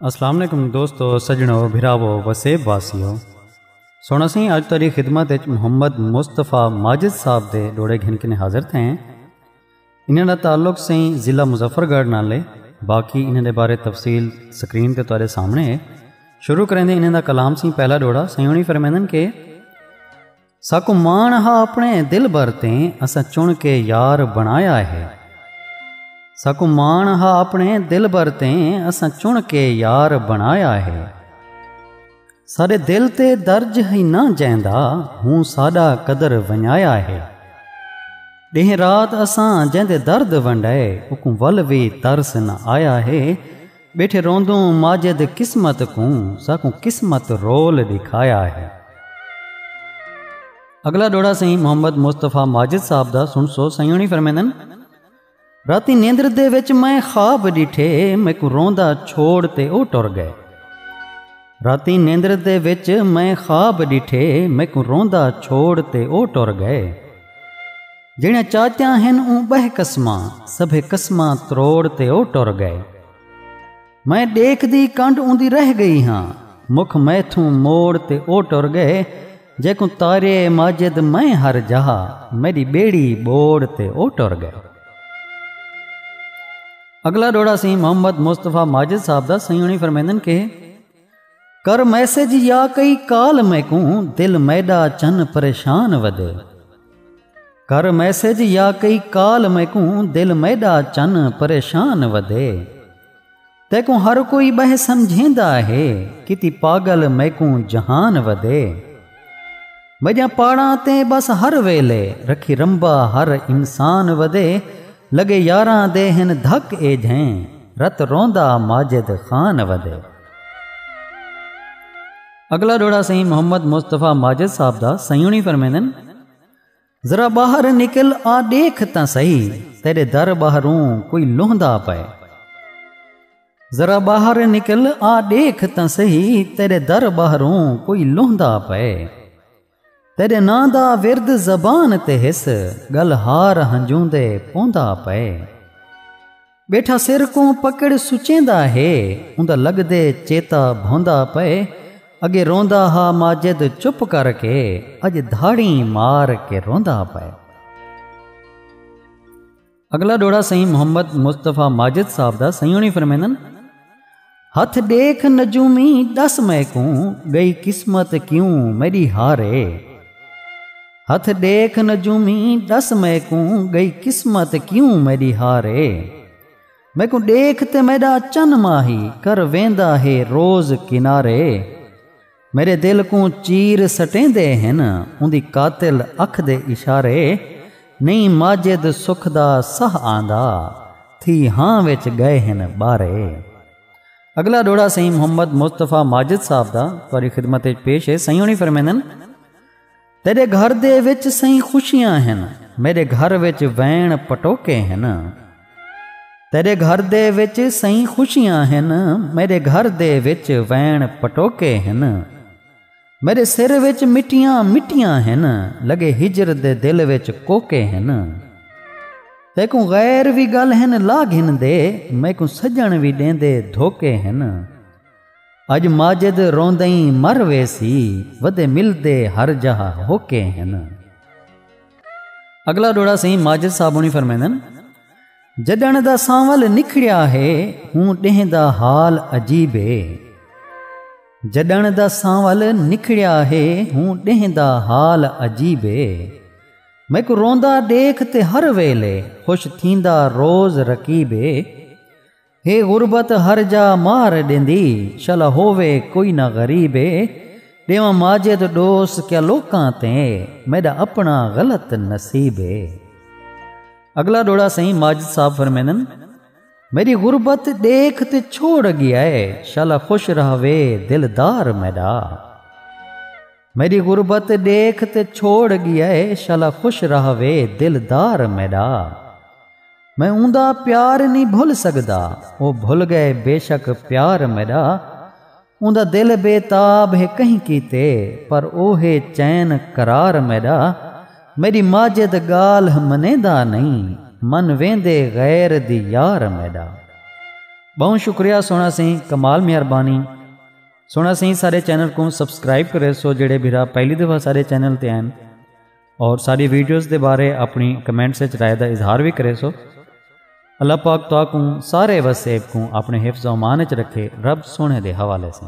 अस्सलाम वालेकुम दोस्तों, सजनों, भिरावो, वसेब वासियों। सोना सी अज तुहाडी खिदमत विच मुहम्मद मुस्तफा माजिद साहब दे डोड़े घिन के हाजिर थे। इन्हां दा ताल्लुक सही ज़िला मुजफ्फरगढ़ नाल है। बाकी इन्हां दे बारे तफसील स्क्रीन ते तुहाडे सामने है। शुरू करेंदे इन्हां दा कलाम सी पहला डोड़ा सयोनी फरमांदन के साकू मान हा अपने दिल भर ते असां चुन के यार बनाया है। साकू मान हा अपने दिल भर ते असां चुन के यार बनाया है। सारे दिल ते दर्ज ही ना जैंदा हूँ साडा कदर वञाया है। ॾींहुं रात असां जंहिंदे दर्द वंडाए उकूं वल भी तरस न आया है। बेठे रोंदूं माजिद किस्मत को साकू किस्मत रोल दिखाया है। अगला डोड़ा सही मुहम्मद मुस्तफा माजिद साहब दा सुन सो सयोनी फरमांदन राती नींदर दे विच मैं ख्वाब डिठे मैकू रोंदा छोड़ ते ओ टुर गए। राती नींदर दे विच मैं ख्वाब डिठे मैकू रोंदा छोड़ ते ओ टुर गए। जिहड़े चात्या हन ऊ बह कसमां सभे कसमां त्रोड़ ते ओ टुर गए। मैं देखदी कंड ऊंदी रह गई हाँ मुख मैथू मोड़ ते ओ टुर गए। जेकू तारे माजिद मैं हर जहा मेरी बेड़ी बोड़ ते ओ टुर गए। अगला डोड़ा सी मोहम्मद मुस्तफा माजिद साहब दा सयोनी फरमांदन के कर मैसेज या कई काल मैकू दिल मैडा चन परेशान वदे। कर मैसेज या कई काल मैकू दिल मैडा चन परेशान वदे। तैकू हर कोई बह समझेंदा है किती पागल मैकू जहान वदे। मजा पाड़ा ते बस हर वेले रखी रंबा हर इंसान वदे। लगे यारां दे हिन धक ए झें रत रोंदा माजिद खान वदे। अगला डोड़ा सही मोहम्मद मुस्तफा माजिद साहब दा सयोनी फरमांदन जरा बाहर निकल आ देख तां सही तेरे दर बाहरों कोई लुहंदा पए। जरा बाहर निकल आ देख तां सही तेरे दर बाहरों कोई लुहंदा पए। तेरे नां दा विरद जबान ते हिस गल हार हंजूंदे पौंदा पए। बेठा सिर को पकड़ सुचेंदा है उंदा लगदे चेता भौंदा पए। अगे रोंदा हा माजिद चुप करके अज धाड़ी मार के रोंदा पए। अगला डोड़ा सही मोहम्मद मुस्तफा माजिद साहब दा सयोनी फरमांदन हथ देख नजूमी दस मैकू गई किस्मत क्यों मेरी हारे। हथ देख नजूमी दस मैकू गई किस्मत क्यों मेरी हारे। मैकू देख ते मेरा चन माही कर वेंदा है रोज किनारे। मेरे दिल को चीर सटेंदे हन उंदी कातिल अख दे इशारे। नहीं माजिद सुख दा सह आंदा थी हां विच गए हन बारे। अगला डोड़ा सही मोहम्मद मुस्तफा माजिद साहब दा तुहाडी खिदमत विच पेश है। सयोनी फरमांदन तेरे घर दे विच सही खुशियां हन मेरे घर विच वैण पटोके हन। तेरे घर दे विच सही खुशियां हन मेरे घर दे विच वैण पटोके हन। मेरे सिर विच मिट्टियां मिट्टियां हन लगे हिजर दे दिल विच कोके हन। तैकू गैर भी गल हन लाघिन दे मैकू सजण भी देंदे धोके हन। अज माजिद रोंदई मर वेसी वदे मिलदे हर जहा होके हन। अगला डोड़ा सही माजिद साहबुनी फरमांदन जडण दा सांवल निखड़िया है हूँ ॾेह दा हाल अजीबे। जडण दा सांवल निखड़िया है हूँ ॾेह दा हाल अजीबे। मैकू रोंदा देख ते हर वेले खुश थींदा रोज रकीबे। हे गुरबत हर जा मार ॾिंदी शल होवे कोई न गरीबे। ॾेवा माजिद डोस क्या लोकां ते मेरा अपना गलत नसीबे। अगला डोड़ा सही माजिद साहब फरमांदन मेरी गुरबत देख ते छोड़ गया है शल खुश रहवे दिलदार मेरा। मेरी गुरबत देख ते छोड़ गया है शल खुश रहवे दिलदार मेरा। मैं ऊंदा प्यार नहीं भूल सकदा वो भूल गए बेशक प्यार मेरा। ऊंदा दिल बेताब है कहीं कीते पर ओहे चैन करार मेरा। मेरी माजिद गाल मनेदा नहीं मन वेंदे गैर दी यार मेरा। बहुत शुक्रिया सोना सिंह, कमाल मेहरबानी। सोना सिंह सारे चैनल को सबसक्राइब करे सो जेड़े भीरा पहली दफ़ा सारे चैनल ते हैं, और सारी वीडियोज़ के बारे अपनी कमेंट्स राय का इजहार भी करे सो। अल्लाह पाक तो सारे वसेब को अपने हिफ्ज़ अमान च रखे, रब सोने के हवाले से।